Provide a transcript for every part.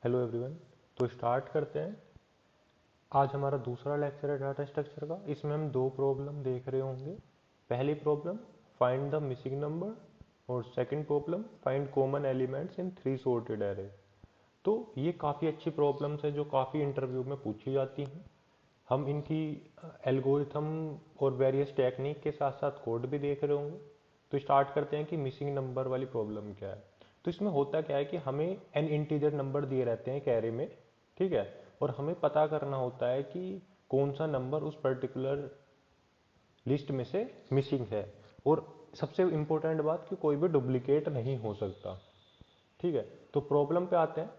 Hello everyone. तो start करते हैं। आज हमारा दूसरा लेक्चर है डाटा स्ट्रक्चर का। इसमें हम दो प्रॉब्लम देख रहे होंगे। पहली problem find the missing number और second problem find common elements in three sorted array. तो ये काफ़ी अच्छी प्रॉब्लम्स है जो काफ़ी इंटरव्यू में पूछी जाती हैं। हम इनकी एल्गोरिथम और वेरियस टेक्निक के साथ साथ कोड भी देख रहे होंगे। तो स्टार्ट करते हैं कि मिसिंग नंबर वाली प्रॉब्लम क्या है। तो इसमें होता क्या है कि हमें एन इंटीजर नंबर दिए रहते हैं कैरे में, ठीक है, और हमें पता करना होता है कि कौन सा नंबर उस पर्टिकुलर लिस्ट में से मिसिंग है। और सबसे इंपॉर्टेंट बात कि कोई भी डुप्लीकेट नहीं हो सकता, ठीक है। तो प्रॉब्लम पे आते हैं।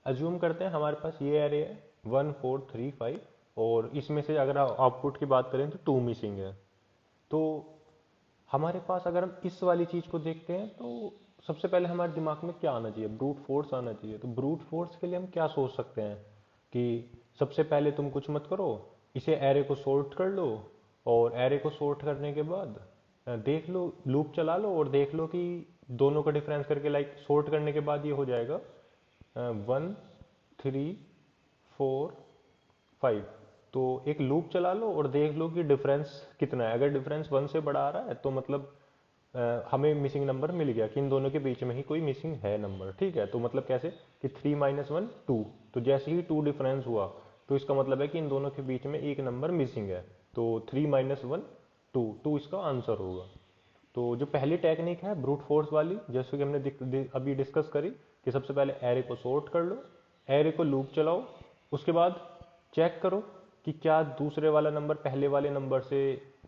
अज्यूम करते हैं हमारे पास ये एरे है 1 4 3 5 और इसमें से अगर आउटपुट की बात करें तो 2 मिसिंग है। तो हमारे पास अगर हम इस वाली चीज़ को देखते हैं तो सबसे पहले हमारे दिमाग में क्या आना चाहिए, ब्रूट फोर्स आना चाहिए। तो ब्रूट फोर्स के लिए हम क्या सोच सकते हैं कि सबसे पहले तुम कुछ मत करो, इसे एरे को सॉर्ट कर लो और एरे को सॉर्ट करने के बाद देख लो, लूप चला लो और देख लो कि दोनों का डिफरेंस करके लाइक सॉर्ट करने के बाद ये हो जाएगा 1 3 4 5। तो एक लूप चला लो और देख लो कि डिफरेंस कितना है। अगर डिफरेंस 1 से बड़ा आ रहा है तो मतलब हमें मिसिंग नंबर मिल गया कि इन दोनों के बीच में ही कोई मिसिंग है नंबर, ठीक है। तो मतलब कैसे कि 3 - 1 2। तो जैसे ही 2 डिफरेंस हुआ तो इसका मतलब है कि इन दोनों के बीच में एक नंबर मिसिंग है। तो 3 - 1 2 इसका आंसर होगा। तो जो पहली टेक्निक है ब्रूट फोर्स वाली, जैसे कि हमने अभी डिस्कस करी कि सबसे पहले एरे को सॉर्ट कर लो, एरे को लूप चलाओ, उसके बाद चेक करो कि क्या दूसरे वाला नंबर पहले वाले नंबर से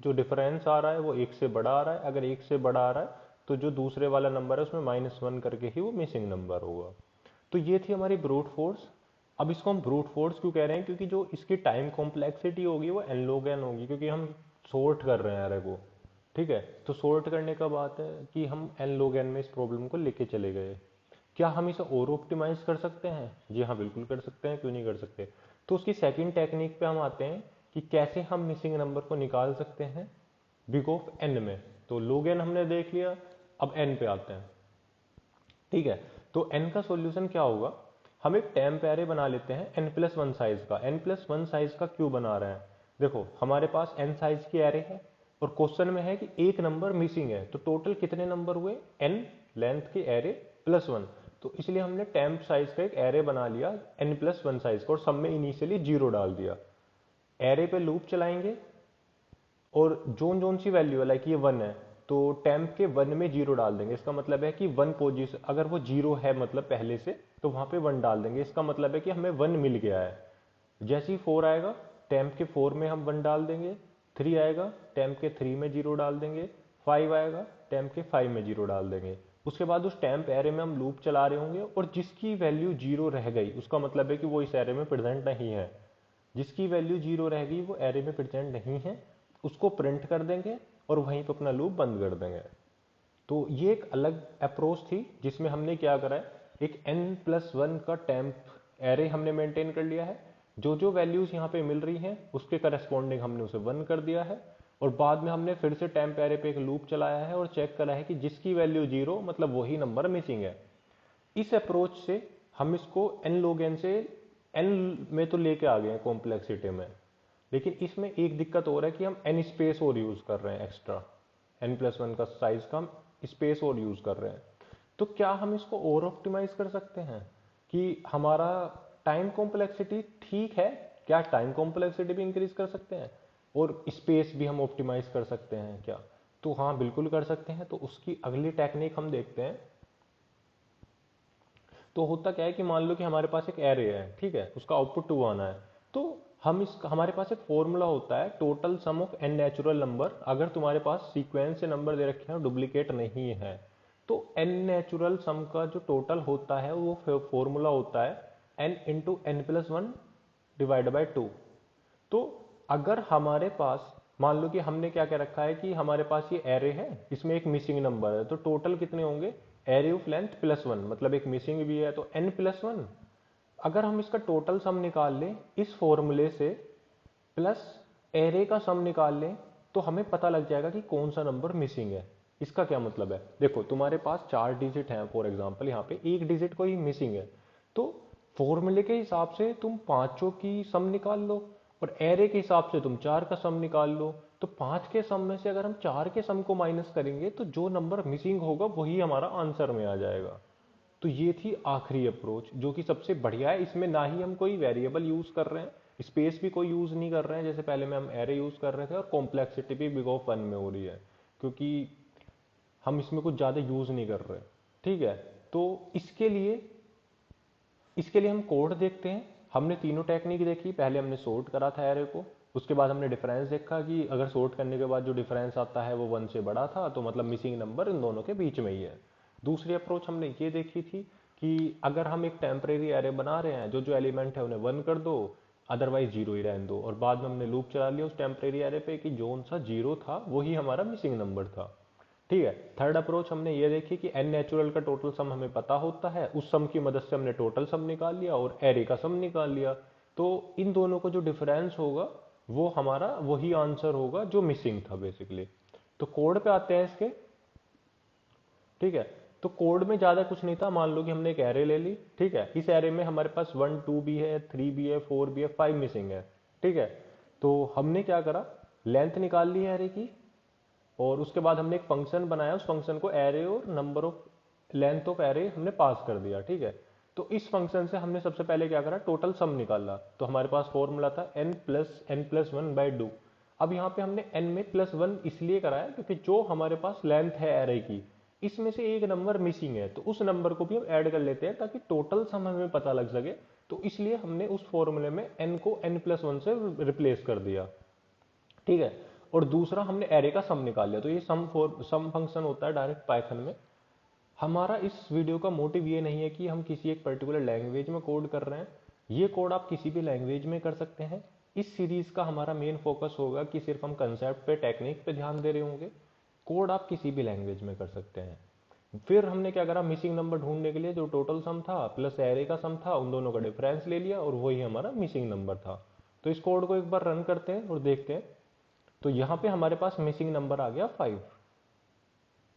जो डिफरेंस आ रहा है वो एक से बड़ा आ रहा है। अगर एक से बड़ा आ रहा है तो जो दूसरे वाला नंबर है उसमें -1 करके ही वो मिसिंग नंबर होगा। तो ये थी हमारी ब्रूट फोर्स। अब इसको हम ब्रूट फोर्स क्यों कह रहे हैं, क्योंकि जो इसकी टाइम कॉम्प्लेक्सिटी होगी वो एन log n होगी, क्योंकि हम सॉर्ट कर रहे हैं एरे को, ठीक है। तो सॉर्ट करने का बात है कि हम एन log n में इस प्रॉब्लम को लेके चले गए। क्या हम इसे और ऑप्टिमाइज कर सकते हैं? जी हाँ, बिल्कुल कर सकते हैं, क्यों नहीं कर सकते। तो उसकी सेकंड टेक्निक पे हम आते हैं कि कैसे हम मिसिंग नंबर को निकाल सकते हैं बिग ऑफ एन में। तो log n हमने देख लिया, अब एन पे आते हैं, ठीक है। तो एन का सॉल्यूशन क्या होगा, हम एक टेम्प एरे बना लेते हैं n+1 साइज का। n+1 साइज का क्यों बना रहे हैं, देखो हमारे पास n साइज की एरे है और क्वेश्चन में है कि एक नंबर मिसिंग है। तो टोटल कितने नंबर हुए, n लेंथ के एरे +1। तो इसलिए हमने टेम्प साइज का एक एरे बना लिया n+1 साइज का और सब में इनिशियली 0 डाल दिया। एरे पे लूप चलाएंगे और जोन जोन सी वैल्यू है, लाइक ये 1 है तो टेम्प के 1 में 0 डाल देंगे। इसका मतलब है कि 1 पोजीशन अगर वो 0 है मतलब पहले से, तो वहां पे 1 डाल देंगे। इसका मतलब है कि हमें 1 मिल गया है। जैसे ही 4 आएगा टेम्प के 4 में हम 1 डाल देंगे, 3 आएगा टेम्प के 3 में 0 डाल देंगे, 5 आएगा टेम्प के 5 में 0 डाल देंगे। उसके बाद उस टेम्प एरे में हम लूप चला रहे होंगे और जिसकी वैल्यू 0 रह गई उसका मतलब है कि वो इस एरे में प्रेजेंट नहीं है। जिसकी वैल्यू 0 रह गई वो एरे में प्रेजेंट नहीं है, उसको प्रिंट कर देंगे और वहीं पर अपना लूप बंद कर देंगे। तो ये एक अलग अप्रोच थी जिसमें हमने क्या करा है, एक n+1 का टेम्प एरे हमने मेंटेन कर लिया है। जो जो वैल्यूज यहाँ पे मिल रही हैं उसके करस्पॉन्डिंग हमने उसे 1 कर दिया है और बाद में हमने फिर से टेम्प एरे पे एक लूप चलाया है और चेक करा है कि जिसकी वैल्यू 0 मतलब वही नंबर मिसिंग है। इस अप्रोच से हम इसको n log n से n में तो लेके आ गए हैं कॉम्प्लेक्सिटी में, लेकिन इसमें एक दिक्कत और है कि हम n स्पेस और यूज कर रहे हैं एक्स्ट्रा। n+1 का साइज का हम स्पेस और यूज कर रहे हैं। तो क्या हम इसको और ऑप्टिमाइज कर सकते हैं कि हमारा टाइम कॉम्प्लेक्सिटी ठीक है, क्या टाइम कॉम्प्लेक्सिटी भी इंक्रीज कर सकते हैं और स्पेस भी हम ऑप्टिमाइज कर सकते हैं क्या? तो हाँ, बिल्कुल कर सकते हैं। तो उसकी अगली टेक्निक हम देखते हैं। तो होता क्या है कि मान लो कि हमारे पास एक एरे है, ठीक है, उसका आउटपुट 2 आना है। तो हम इस हमारे पास एक फॉर्मूला होता है total sum of n natural number. अगर तुम्हारे पास सीक्वेंस से नंबर दे रखे हैं डुप्लीकेट नहीं है तो n नेचुरल सम का जो टोटल होता है वो फॉर्मूला होता है n into n+1 divide by 2। तो अगर हमारे पास मान लो कि हमने क्या क्या रखा है कि हमारे पास ये एरे है, इसमें एक मिसिंग नंबर है, तो टोटल कितने होंगे, एरे ऑफ लेंथ +1 मतलब एक मिसिंग भी है तो n+1। अगर हम इसका टोटल सम निकाल लें इस फॉर्मूले से प्लस एरे का सम निकाल लें तो हमें पता लग जाएगा कि कौन सा नंबर मिसिंग है। इसका क्या मतलब है, देखो तुम्हारे पास 4 डिजिट हैं फॉर एग्जांपल, यहाँ पे एक डिजिट कोई मिसिंग है, तो फॉर्मूले के हिसाब से तुम पांचों की सम निकाल लो और एरे के हिसाब से तुम 4 का सम निकाल लो। तो 5 के सम में से अगर हम 4 के सम को माइनस करेंगे तो जो नंबर मिसिंग होगा वही हमारा आंसर में आ जाएगा। तो ये थी आखिरी अप्रोच जो कि सबसे बढ़िया है। इसमें ना ही हम कोई वेरिएबल यूज कर रहे हैं, स्पेस भी कोई यूज नहीं कर रहे हैं, जैसे पहले में हम एरे यूज कर रहे थे, और कॉम्प्लेक्सिटी भी बिग ऑफ 1 में हो रही है क्योंकि हम इसमें कुछ ज़्यादा यूज नहीं कर रहे। ठीक है, तो इसके लिए हम कोड देखते हैं। हमने तीनों टेक्निक देखी, पहले हमने सॉर्ट करा था एरे को, उसके बाद हमने डिफरेंस देखा कि अगर सॉर्ट करने के बाद जो डिफरेंस आता है वो 1 से बड़ा था तो मतलब मिसिंग नंबर इन दोनों के बीच में ही है। दूसरी अप्रोच हमने ये देखी थी कि अगर हम एक टेम्परेरी एरे बना रहे हैं, जो जो एलिमेंट है उन्हें 1 कर दो, अदरवाइज जीरो ही रहने दो, और बाद में हमने लूप चला लिया उस टेम्परेरी एरे पे कि जो सा जीरो था वही हमारा मिसिंग नंबर था। ठीक है, थर्ड अप्रोच हमने ये देखी कि एन नेचुरल का टोटल सम हमें पता होता है, उस सम की मदद से हमने टोटल सम निकाल लिया और एरे का सम निकाल लिया। तो इन दोनों को जो डिफरेंस होगा वो हमारा वही आंसर होगा जो मिसिंग था बेसिकली। तो कोड पे आते हैं इसके। ठीक है, तो कोड में ज्यादा कुछ नहीं था। मान लो कि हमने एक एरे ले ली, ठीक है, इस एरे में हमारे पास 1 2 भी है, 3 भी है, 4 भी है, 5 मिसिंग है। ठीक है, तो हमने क्या करा, लेंथ निकाल ली एरे की, और उसके बाद हमने एक फंक्शन बनाया, उस फंक्शन को एरे और number of length of array हमने पास कर दिया। ठीक है, तो इस फंक्शन से हमने सबसे पहले क्या करा, टोटल सम निकाला। तो हमारे पास फॉर्मूला था n+n+1/2। अब यहाँ पे हमने n में +1 इसलिए कराया क्योंकि जो हमारे पास लेंथ है एरे की, इसमें से एक नंबर मिसिंग है, तो उस नंबर को भी हम ऐड कर लेते हैं ताकि टोटल सम हमें पता लग सके। तो इसलिए हमने उस फॉर्मूले में n को n+1 से रिप्लेस कर दिया। ठीक है, और दूसरा हमने एरे का सम निकाल लिया। तो ये सम फंक्शन होता है डायरेक्ट पाइथन में। हमारा इस वीडियो का मोटिव ये नहीं है कि हम किसी एक पर्टिकुलर लैंग्वेज में कोड कर रहे हैं, ये कोड आप किसी भी लैंग्वेज में कर सकते हैं। इस सीरीज का हमारा मेन फोकस होगा कि सिर्फ हम कंसेप्ट पे, टेक्निक पे ध्यान दे रहे होंगे। कोड आप किसी भी लैंग्वेज में कर सकते हैं। फिर हमने क्या करा, मिसिंग नंबर ढूंढने के लिए जो टोटल सम था प्लस एरे का सम था, उन दोनों का डिफरेंस ले लिया और वही हमारा मिसिंग नंबर था। तो इस कोड को एक बार रन करते हैं और देखते हैं। तो यहां पे हमारे पास मिसिंग नंबर आ गया 5,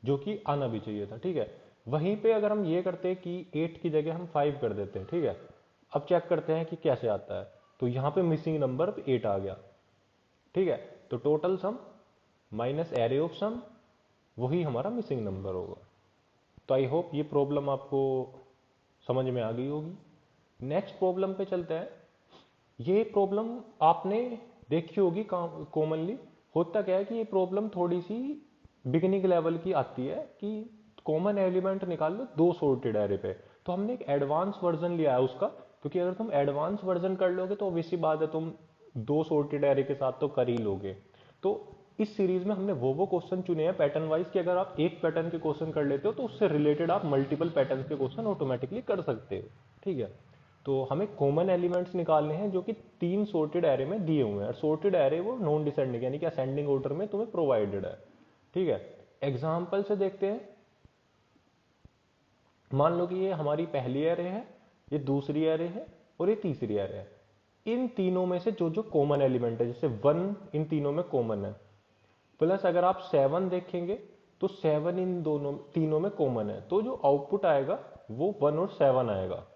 जो कि आना भी चाहिए था। ठीक है, वहीं पे अगर हम ये करते हैं कि 8 की जगह हम 5 कर देते हैं। ठीक है, अब चेक करते हैं कि कैसे आता है। तो यहां पे मिसिंग नंबर 8 आ गया। ठीक है, तो total sum minus array of sum, वही हमारा मिसिंग नंबर होगा। तो आई होप ये प्रॉब्लम आपको समझ में आ गई होगी। नेक्स्ट प्रॉब्लम पे चलते हैं। ये प्रॉब्लम आपने देखी होगी कॉमनली। होता क्या है कि ये प्रॉब्लम थोड़ी सी बिगिनिंग लेवल की आती है कि कॉमन एलिमेंट निकाल लो दो सॉर्टेड एरे पे। तो हमने एक एडवांस वर्जन लिया है उसका, क्योंकि अगर तुम एडवांस वर्जन कर लोगे तो ऑब्वियसली बात है तुम दो सॉर्टेड एरे के साथ तो कर ही लोगे। तो इस सीरीज में हमने वो क्वेश्चन चुने हैं पैटर्न वाइज कि अगर आप एक पैटर्न के क्वेश्चन कर लेते हो तो उससे रिलेटेड आप मल्टीपल पैटर्न के क्वेश्चन ऑटोमेटिकली कर सकते हो। ठीक है, तो हमें कॉमन एलिमेंट्स निकालने हैं जो कि 3 सॉर्टेड एरे में दिए हुए हैं, और सॉर्टेड एरे वो नॉन डिसेंडिंग यानी कि असेंडिंग ऑर्डर में तुम्हें प्रोवाइडेड है। ठीक है, एग्जाम्पल से देखते हैं। मान लो कि ये हमारी पहली एरे है, ये दूसरी एरे है और ये तीसरी एरे है। इन तीनों में से जो जो कॉमन एलिमेंट है, जैसे 1 इन तीनों में कॉमन है, प्लस अगर आप 7 देखेंगे तो 7 इन दोनों तीनों में कॉमन है, तो जो आउटपुट आएगा वो 1 और 7 आएगा।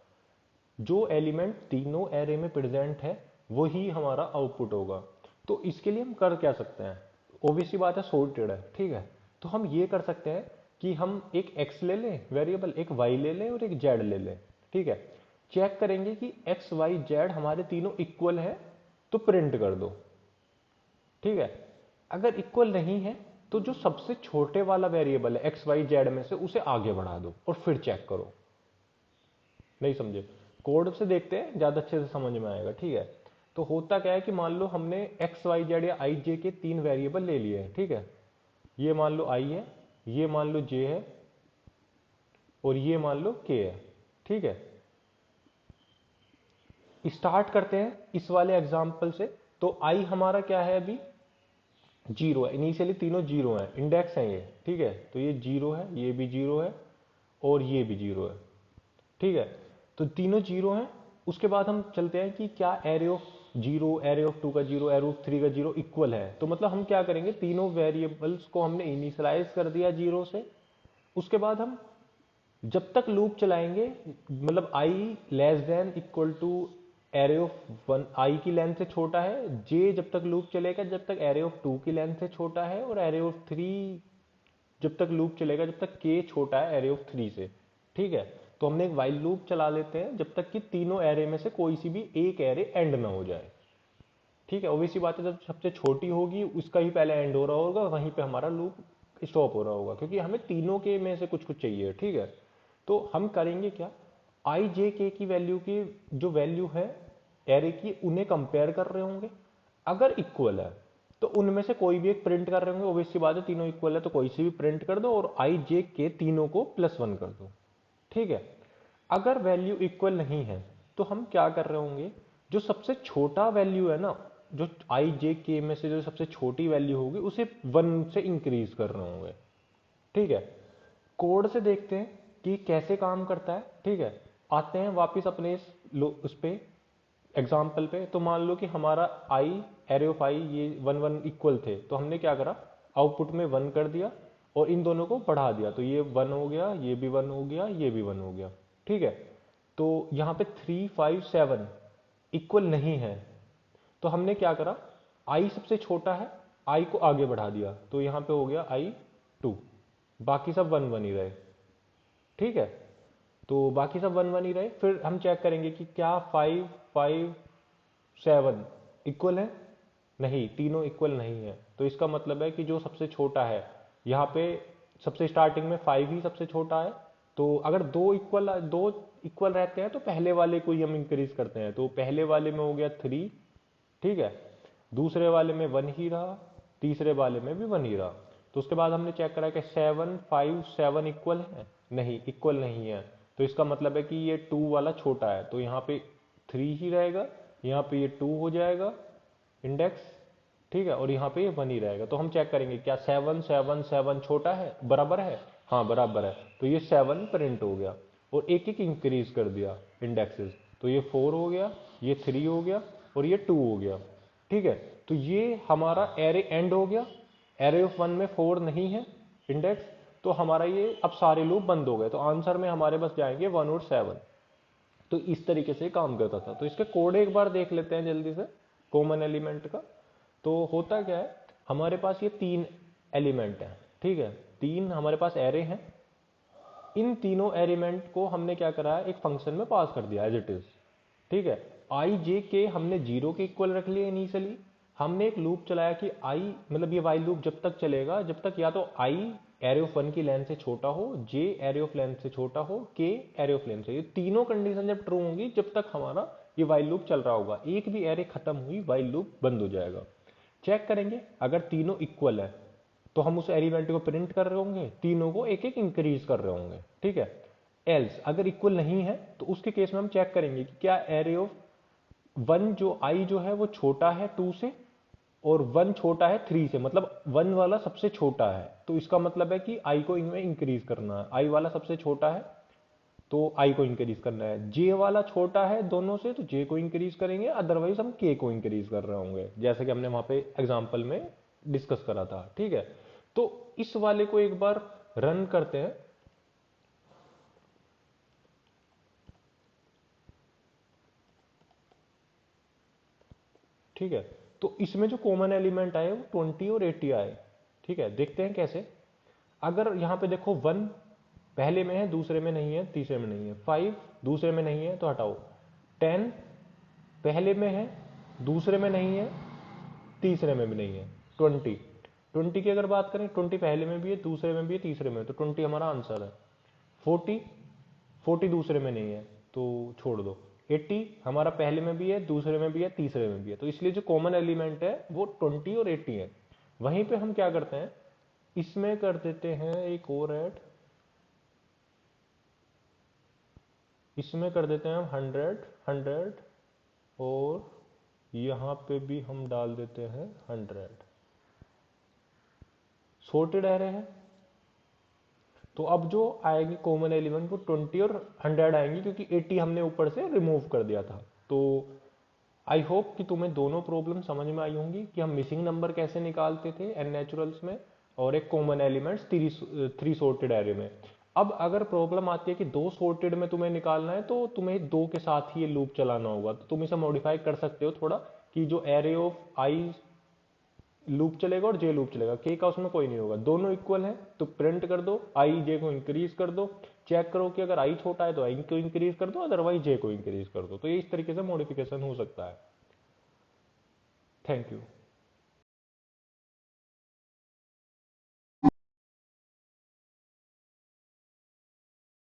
जो एलिमेंट तीनों एरे में प्रेजेंट है वही हमारा आउटपुट होगा। तो इसके लिए हम कर क्या सकते हैं, ओबीसी बात है सॉर्टेड है। ठीक है, तो हम ये कर सकते हैं कि हम एक x ले लें वेरिएबल, एक y ले लें और एक z ले लें। ठीक है, चेक करेंगे कि x y z हमारे तीनों इक्वल है तो प्रिंट कर दो। ठीक है, अगर इक्वल नहीं है तो जो सबसे छोटे वाला वेरिएबल है x y z में से उसे आगे बढ़ा दो और फिर चेक करो। नहीं समझे, कोड से देखते हैं ज्यादा अच्छे से समझ में आएगा। ठीक है, तो होता क्या है कि मान लो हमने एक्स वाई जेड या आई जे के 3 वेरिएबल ले लिए हैं। ठीक है, ये मान लो आई है, ये मान लो जे है और ये मान लो के है। ठीक है, स्टार्ट करते हैं इस वाले एग्जाम्पल से। तो आई हमारा क्या है, अभी 0 है, इनिशियली तीनों 0 है, इंडेक्स है ये। ठीक है, तो ये 0 है, ये भी 0 है और ये भी 0 है। ठीक है, तो तीनों 0 हैं। उसके बाद हम चलते हैं कि क्या array of zero, array of 2 का जीरो, एरे ऑफ 3 का जीरो इक्वल है, तो मतलब हम क्या करेंगे, तीनों वेरिएबल्स को हमने इनिशियलाइज कर दिया जीरो से। उसके बाद हम जब तक लूप चलाएंगे, मतलब i less than equal to array of one, i की लेंथ से छोटा है, जे जब तक लूप चलेगा जब तक एरे ऑफ 2 की लेंथ से छोटा है, और एरे ऑफ 3 जब तक लूप चलेगा जब तक के छोटा है एरे ऑफ 3 से। ठीक है, तो हमने एक वाइल लूप चला लेते हैं जब तक कि तीनों एरे में से कोई सी भी एक एरे एंड ना हो जाए। ठीक है, ऑब्वियस सी बात है, जब सबसे छोटी होगी उसका ही पहले एंड हो रहा होगा, वहीं पे हमारा लूप स्टॉप हो रहा होगा, क्योंकि हमें तीनों के में से कुछ कुछ चाहिए। ठीक है, तो हम करेंगे क्या, आई जे के की वैल्यू की जो वैल्यू है एरे की, उन्हें कंपेयर कर रहे होंगे। अगर इक्वल है तो उनमें से कोई भी एक प्रिंट कर रहे होंगे, ऑब्वियस सी बात है, तीनों इक्वल है तो कोई सी भी प्रिंट कर दो, और आई जे के तीनों को +1 कर दो। ठीक है, अगर वैल्यू इक्वल नहीं है तो हम क्या कर रहे होंगे, जो सबसे छोटा वैल्यू है ना, जो आई जे के में से जो सबसे छोटी वैल्यू होगी उसे 1 से इंक्रीज कर रहे होंगे। ठीक है, कोड से देखते हैं कि कैसे काम करता है। ठीक है, आते हैं वापस अपने उस पे एग्जाम्पल पे। तो मान लो कि हमारा आई, एरे ऑफ आई ये 1 1 इक्वल थे, तो हमने क्या करा, आउटपुट में 1 कर दिया और इन दोनों को बढ़ा दिया, तो ये 1 हो गया, ये भी 1 हो गया, ये भी 1 हो गया। ठीक है, तो यहाँ पे 3 5 7 इक्वल नहीं है, तो हमने क्या करा, आई सबसे छोटा है, आई को आगे बढ़ा दिया, तो यहाँ पे हो गया आई 2, बाकी सब 1 1 ही रहे। ठीक है, तो बाकी सब 1 1 ही रहे। फिर हम चेक करेंगे कि क्या 5 5 7 इक्वल है, नहीं, तीनों इक्वल नहीं है, तो इसका मतलब है कि जो सबसे छोटा है, यहाँ पे सबसे स्टार्टिंग में 5 ही सबसे छोटा है, तो अगर दो इक्वल रहते हैं तो पहले वाले को ही हम इंक्रीज करते हैं, तो पहले वाले में हो गया 3। ठीक है, दूसरे वाले में 1 ही रहा, तीसरे वाले में भी 1 ही रहा। तो उसके बाद हमने चेक करा कि 7 5 7 इक्वल है, नहीं, इक्वल नहीं है, तो इसका मतलब है कि ये 2 वाला छोटा है, तो यहाँ पे 3 ही रहेगा, यहाँ पे ये 2 हो जाएगा इंडेक्स। ठीक है, और यहाँ पे ये 1 ही रहेगा। तो हम चेक करेंगे क्या 7 7 7 छोटा है, बराबर है, हाँ बराबर है, तो ये 7 प्रिंट हो गया, और एक एक इंक्रीज कर दिया इंडेक्सेस, तो ये 4 हो गया, ये 3 हो गया, और ये 2 हो गया। ठीक है, तो ये हमारा एरे एंड हो गया, एरे ऑफ 1 में 4 नहीं है इंडेक्स, तो हमारा ये अब सारे लूप बंद हो गए, तो आंसर में हमारे बस जाएंगे 1 और 7। तो इस तरीके से काम करता था। तो इसके कोड एक बार देख लेते हैं जल्दी से, कॉमन एलिमेंट का। तो होता क्या है, हमारे पास ये 3 एलिमेंट हैं। ठीक है, 3 हमारे पास एरे हैं, इन तीनों एलिमेंट को हमने क्या करा है, एक फंक्शन में पास कर दिया एज इट इज। ठीक है, आई जे के हमने 0 के इक्वल रख लिए इनिशियली। हमने एक लूप चलाया कि आई, मतलब ये वाइल लूप जब तक चलेगा जब तक या तो आई एरे ऑफ 1 की लेंथ से छोटा हो, जे एरे ऑफ लेंथ से छोटा हो, के एरे ऑफ लेंथ से, ये तीनों कंडीशन जब ट्रू होंगी जब तक हमारा ये वाइल लूप चल रहा होगा। एक भी एरे खत्म हुई वाइल लूप बंद हो जाएगा। चेक करेंगे, अगर तीनों इक्वल है तो हम उस एलिमेंट को प्रिंट कर रहे होंगे, तीनों को एक एक इंक्रीज कर रहे होंगे। ठीक है, एल्स अगर इक्वल नहीं है तो उसके केस में हम चेक करेंगे कि क्या एरे ऑफ 1 जो आई जो है वो छोटा है 2 से, और 1 छोटा है 3 से, मतलब 1 वाला सबसे छोटा है, तो इसका मतलब है कि आई को इनमें इंक्रीज करना है। आई वाला सबसे छोटा है तो आई को इंक्रीज करना है, जे वाला छोटा है दोनों से तो जे को इंक्रीज करेंगे, अदरवाइज हम के को इंक्रीज कर रहे होंगे, जैसे कि हमने वहां पे एग्जांपल में डिस्कस करा था। ठीक है, तो इस वाले को एक बार रन करते हैं। ठीक है, तो इसमें जो कॉमन एलिमेंट आए वो 20 और 80 आए। ठीक है, देखते हैं कैसे। अगर यहां पे देखो 1 पहले में है, दूसरे में नहीं है, तीसरे में नहीं है, 5 दूसरे में नहीं है तो हटाओ, 10 पहले में है, दूसरे में नहीं है, तीसरे में भी नहीं है, 20 20 की अगर बात करें, 20 पहले में भी है, दूसरे में भी है, तीसरे में है, तो 20 हमारा आंसर है। 40 40 दूसरे में नहीं है तो छोड़ दो। 80 हमारा पहले में भी है, दूसरे में भी है, तीसरे में भी है, तो इसलिए जो कॉमन एलिमेंट है वो 20 और 80 है। वहीं पे हम क्या करते हैं, इसमें कर देते हैं एक और ऐड, इसमें कर देते हैं हम 100 100, और यहां पे भी हम डाल देते हैं 100। सॉर्टेड एरे है, तो अब जो आएगी कॉमन एलिमेंट वो 20 और 100 आएंगी, क्योंकि 80 हमने ऊपर से रिमूव कर दिया था। तो आई होप कि तुम्हें दोनों प्रॉब्लम समझ में आई होंगी कि हम मिसिंग नंबर कैसे निकालते थे एन नेचुरल्स में और एक common elements three sorted array में। अब अगर प्रॉब्लम आती है कि दो सॉर्टेड में तुम्हें निकालना है तो तुम्हें दो के साथ ही ये लूप चलाना होगा, तो तुम इसे मॉडिफाई कर सकते हो थोड़ा कि जो एरे ऑफ आई लूप चलेगा और जे लूप चलेगा, के का उसमें कोई नहीं होगा, दोनों इक्वल है तो प्रिंट कर दो आई जे को इंक्रीज कर दो, चेक करो कि अगर आई छोटा है तो आई को इंक्रीज कर दो, अदरवाइज जे को इंक्रीज कर दो। तो ये इस तरीके से मॉडिफिकेशन हो सकता है। Thank you.